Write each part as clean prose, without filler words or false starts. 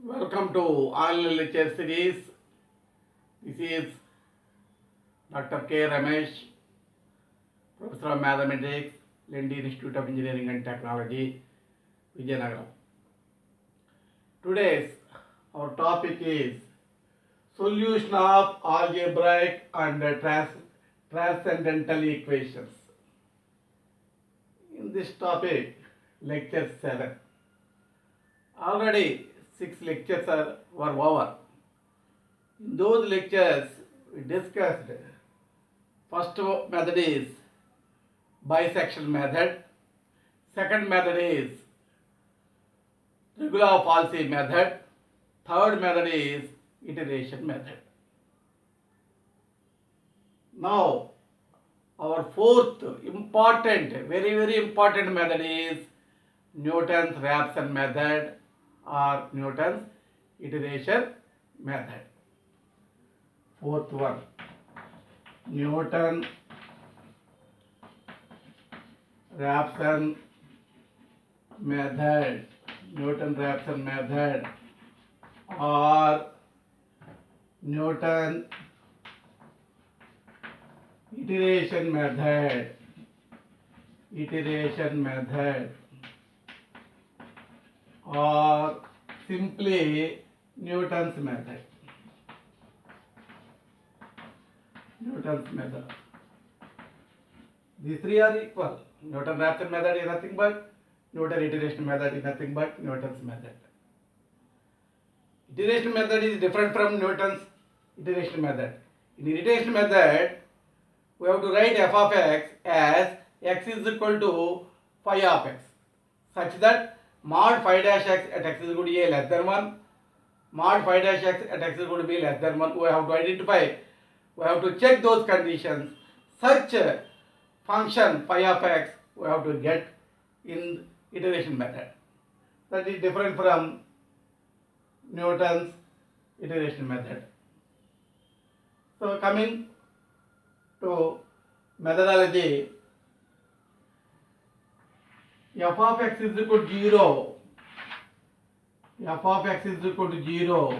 Welcome to online lecture series. This is Dr. K. Ramesh, Professor of Mathematics, Lendi Institute of Engineering and Technology, Vijayanagaram. Today's our topic is solution of algebraic and transcendental equations. In this topic, lecture 7. Already 6 lectures were over. In those lectures, we discussed first method is bisection method, second method is regular-Falsy method, third method is iteration method. Now, our fourth important, very important method is Newton's-Raphson method or Newton's iteration method. Fourth one, Newton-Raphson method, Newton-Raphson method or Newton iteration method or simply Newton's method. These three are equal. Newton-Raphson method is nothing but Newton iteration method is nothing but Newton's method. Iteration method is different from Newton's iteration method. In iteration method, we have to write f of x as x is equal to phi of x, such that mod phi dash x at x is equal to a less than 1, mod phi dash x at x is equal to b less than 1. We have to identify, we have to check those conditions. Such function phi of x we have to get in iteration method. That is different from Newton's iteration method. So coming to methodology, f of x is equal to 0. F of x is equal to 0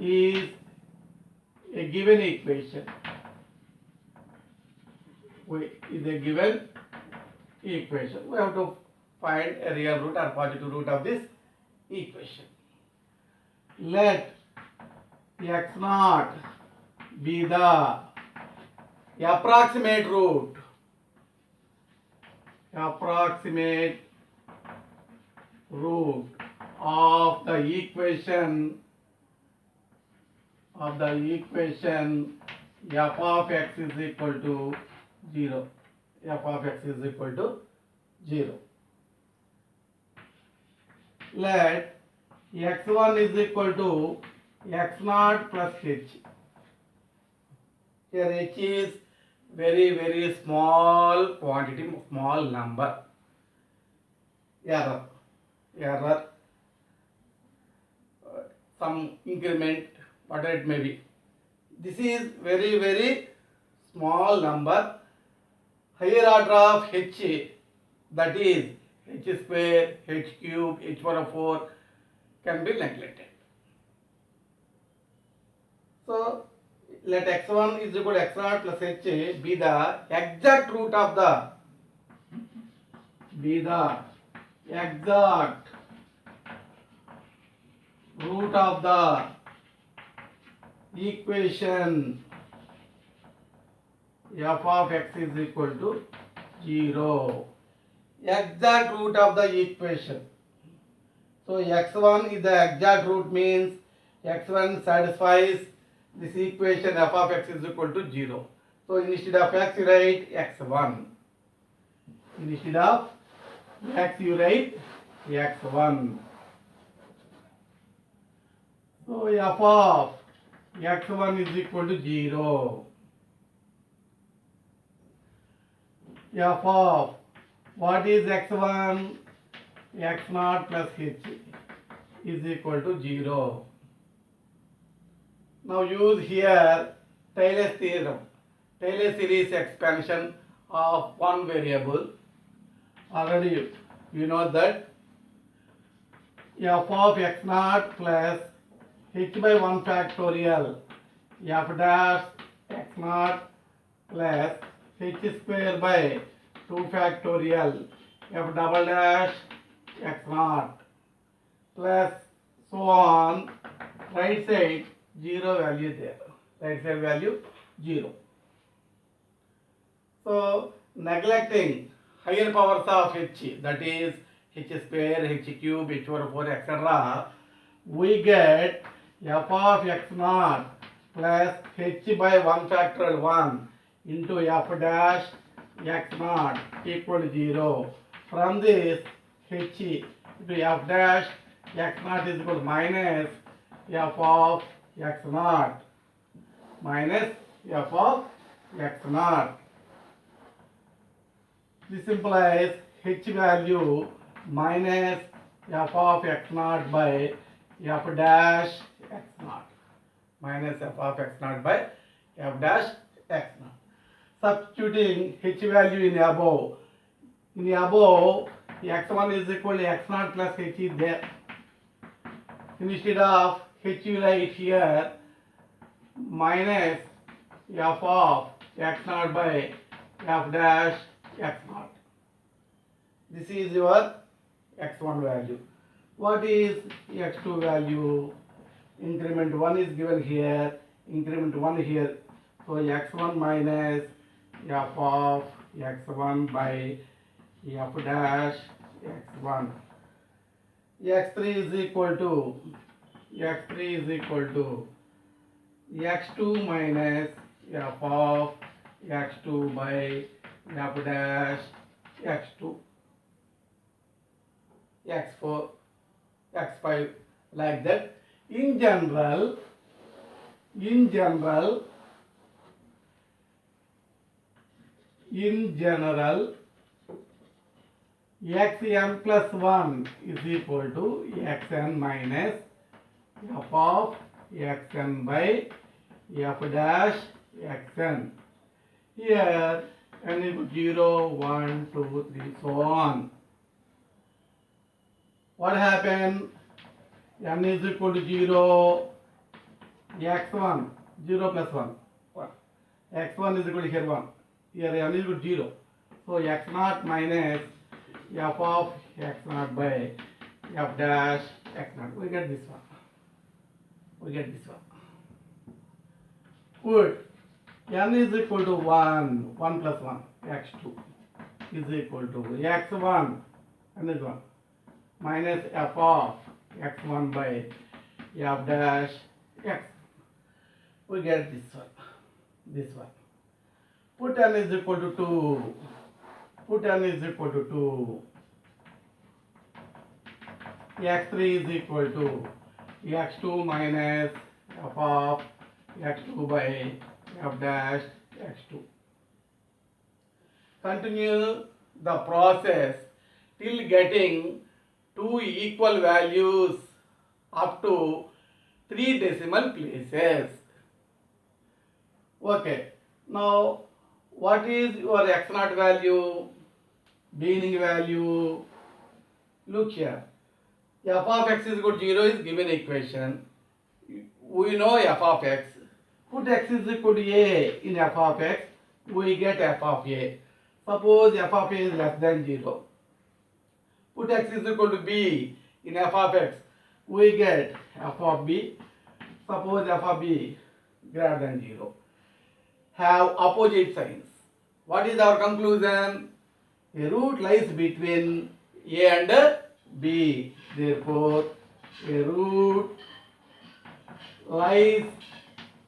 is a given equation. Is a given equation. We have to find a real root or positive root of this equation. Let x naught be the approximate root of the equation f of x is equal to 0. F of x is equal to 0. Let x1 is equal to x naught plus h. Here h is very small quantity, small number. Error, some increment, whatever it may be. This is very small number. Higher order of h, that is h square, h cube, h power of 4 can be neglected. So let x1 is equal to x naught plus h be the exact root of the equation f of x is equal to 0. Exact root of the equation. So x1 is the exact root, means x1 satisfies this equation f of x is equal to 0. So instead of x you write x1. Instead of x you write x1. So f of x1 is equal to 0. F of what is x1? X naught plus h is equal to 0. Now use here Taylor's theorem, Taylor series expansion of one variable. Already you know that f of x naught plus h by 1 factorial f dash x naught plus h square by 2 factorial f double dash x naught plus so on. Right side 0 value there. Right side value 0. So neglecting higher powers of h, that is h square, h cube, h over 4, etc., we get f of x naught plus h by 1 factorial 1 into f dash x naught equal to 0. From this, h into f dash x naught is equal to minus f of x naught minus f of x naught. This implies h value minus f of x naught by f dash x naught minus f of x naught by f dash x naught. Substituting h value in above. In the above, x1 is equal to x naught plus h is there. Instead of h you write here minus f of x naught by f dash x naught. This is your x1 value. What is x2 value? Increment 1 is given here, increment 1 here. So x1 minus f of x1 by f dash x1. x3 is equal to x2 minus f of x2 by f dash x2, x4, x5, like that. In general, xn plus 1 is equal to xn minus f of xn by f dash xn. Here n is 0, 1, 2, 3, so on. What happened? n is equal to 0, x1, 0 plus 1, 1. x1 is equal to here 1. Here n is equal to 0. So x naught minus f of x naught by f dash x naught. We get this one. Good. n is equal to 1, 1 plus 1, x2 is equal to x1, n is 1, minus f of x1 by f dash x. We get this one. Put n is equal to 2. x3 is equal to x2 minus f of x2 by f dash x2. Continue the process till getting two equal values up to 3 decimal places. Okay. Now, what is your x naught value? Beginning value. Look here. F of x is equal to 0 is given equation. We know f of x. Put x is equal to a in f of x. We get f of a. Suppose f of a is less than 0. Put x is equal to b in f of x. We get f of b. Suppose f of b greater than 0. Have opposite signs. What is our conclusion? A root lies between a and b. Therefore, a root lies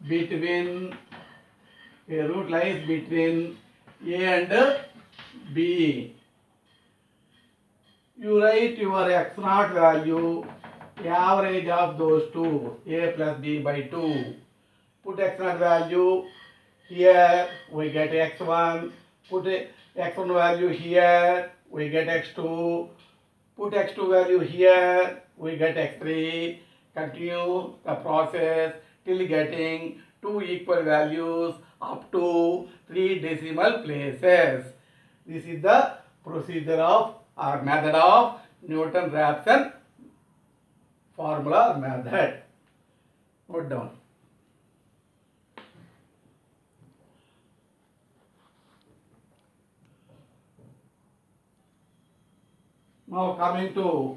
between a and b. You write your x naught value, average of those two, a plus b by 2. Put x naught value here, we get x1. Put x1 value here, we get x2. Put x2 value here, we get x3. Continue the process till getting two equal values up to 3 decimal places. This is the procedure of or method of Newton-Raphson formula or method. Note down. Now coming to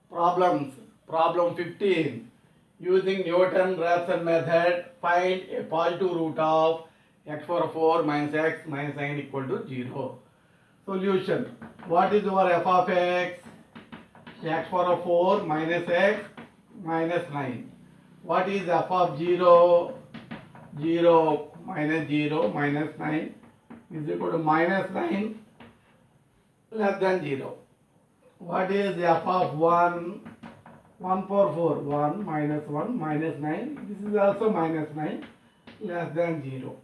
problems. Problem 15. Using Newton-Raphson method, find a positive root of x power 4 minus x minus 9 equal to 0. Solution. What is our f of x? X power 4 minus x minus 9. What is f of 0? 0 minus 9 is equal to minus 9 less than 0. What is f of 1? 1 power 4, 1 minus 9. This is also minus 9 less than 0.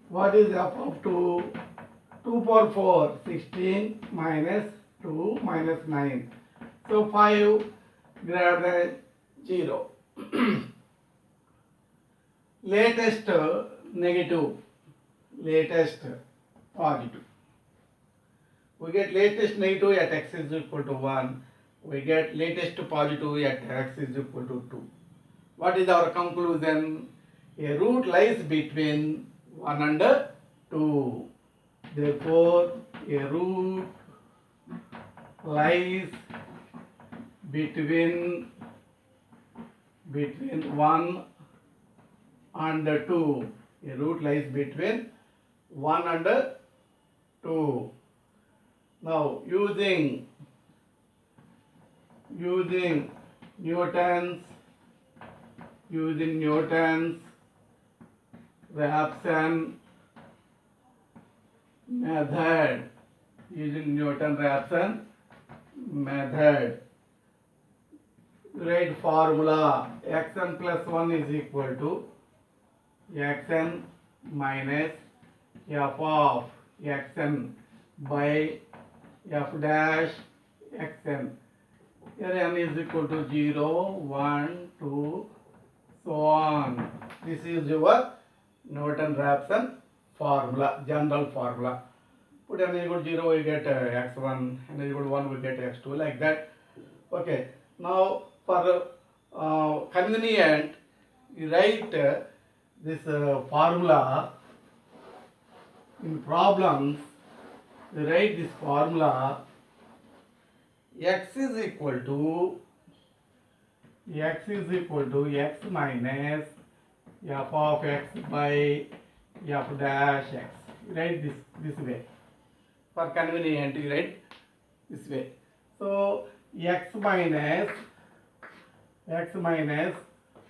What is f of 2? 2 power 4, 16 minus 2 minus 9. So 5 greater than 0. Latest negative, latest positive. We get latest negative at x is equal to 1. We get latest positive at x is equal to 2. What is our conclusion? A root lies between 1 and 2. Therefore, a root lies between 1 and 2. A root lies between 1 and 2. Now, using Newton's Raphson method, write formula. Xn plus 1 is equal to Xn minus f of Xn by f dash Xn. Here n is equal to 0, 1, 2, so on. This is your Newton-Raphson formula, general formula. Put n is equal to 0, we get x1, n is equal to 1, we get x2, like that. Okay. Now, for convenient, you write this formula in problems. You write this formula. X is equal to x minus f of x by f dash x. You write this way. For convenient, you write this way. So x minus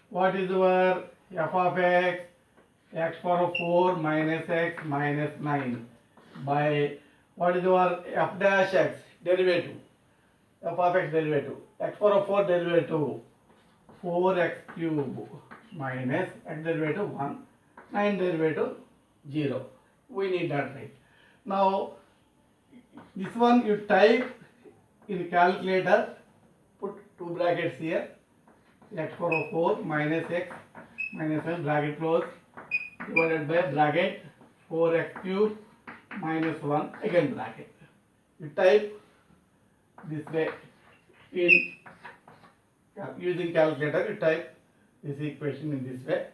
what is our f of x? X power 4 minus x minus 9 by what is our f dash x derivative? F of x derivative. X power 4 derivative 4x cube minus x derivative 1, 9 derivative 0. We need that, right? Now, this one you type in calculator, put two brackets here, x power 4 minus x minus 1 bracket close divided by bracket 4x cube minus 1 again bracket. You type this way in using calculator, you type this equation in this way.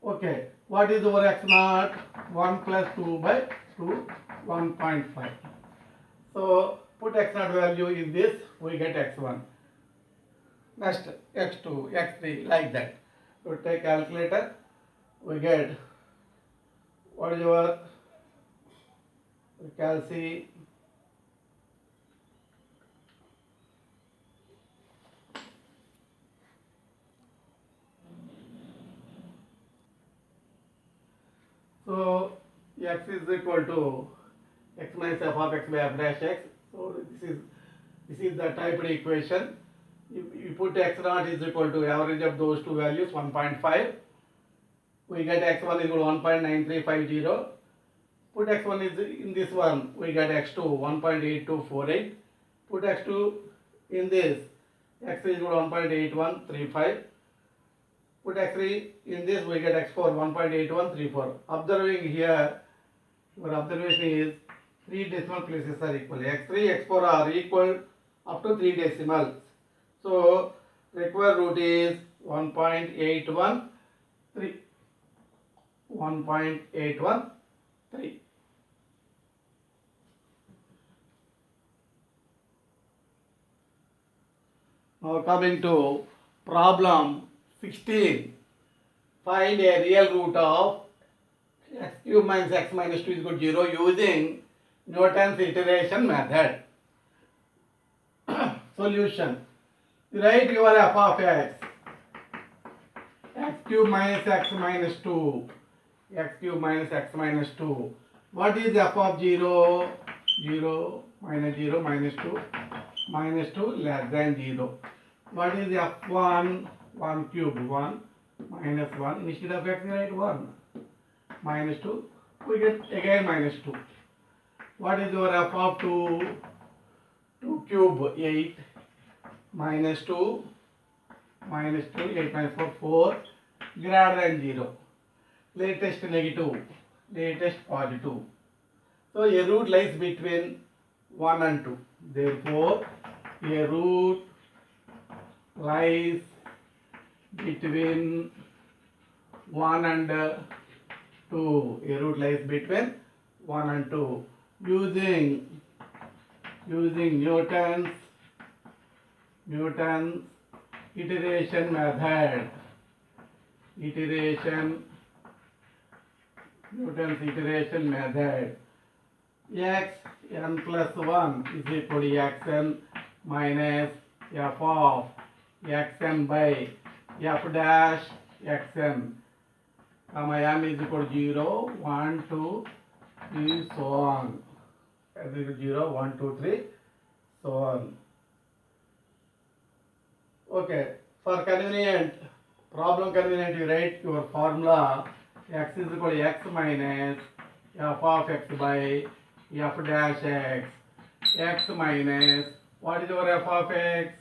Okay, what is our x naught? 1 plus 2 by 2, 1.5. So put x naught value in this, we get x1. Next x2, x3, like that. So take calculator, we get what is your calci. So x is equal to x minus f of x by f dash x. So this is the typed equation. You put x naught is equal to average of those two values 1.5. We get x1 is equal to 1.9350. Put x1 is in this one. We get x2 1.8248. Put x2 in this. X3 is equal to 1.8135. Put x3 in this, we get x4 1.8134. Observing here, your observation is 3 decimal places are equal. x3, x4 are equal up to 3 decimals. So required root is 1.813. 1.813. Now coming to problem 16. Find a real root of x cube minus x minus 2 is equal to 0 using Newton's iteration method. Solution. Write your f of x cube minus x minus 2, x cube minus x minus 2. What is f of 0? 0 minus 2 minus 2 less than 0. What is f1? 1 cube 1 minus 1. Instead of x, write 1 minus 2. We get again minus 2. What is your f of 2? 2 cube 8 minus 2 minus 2, 8 minus 4, 4 greater than 0. Latest negative, latest positive. So a root lies between 1 and 2. Therefore, a root lies between 1 and 2. A root lies between 1 and 2. Using Newton's iteration method. Newton's iteration method. Xn plus 1 is equal to xn minus f of xn by f dash xn. Comma n is equal to 0, 1, 2, 3, so on. N is equal to 0, 1, 2, 3, so on. Okay, for problem convenient, you write your formula x is equal to x minus f of x by f dash x. X minus, what is your f of x?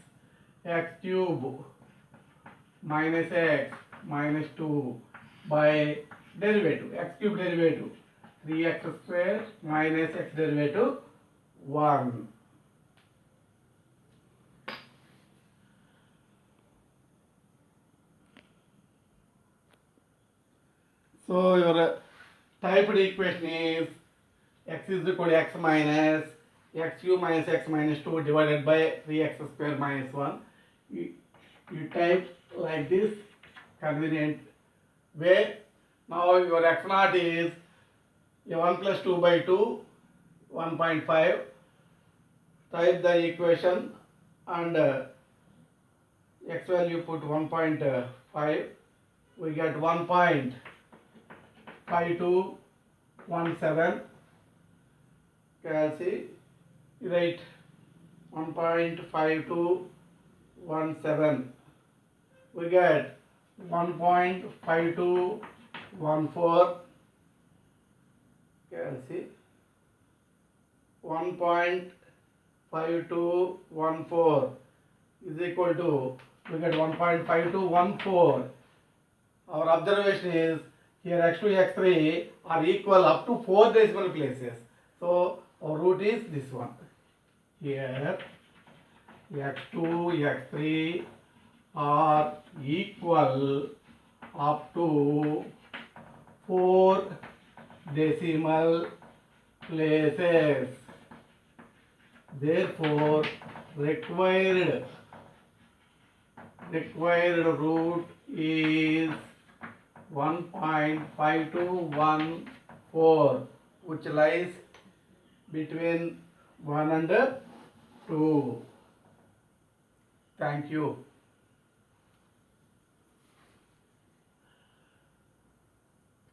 X cube minus x minus 2 by derivative, x cube derivative, 3x square minus x derivative 1. So your typed equation is x is equal to x minus x cube minus x minus 2 divided by 3x square minus 1. You type like this, convenient way. Now your x naught is 1 plus 2 by 2, 1.5. Type the equation and x value put 1.5. We get 1.5217. Can see, write 1.5217. We get 1.5214. Can see 1.5214 is equal to, we get 1.5214. Our observation is here x2, x3 are equal up to 4 decimal places. So our root is this one. Here x2, x3 are equal up to 4 decimal places. Therefore, required root is 1.5214, which lies between 1 and 2. Thank you.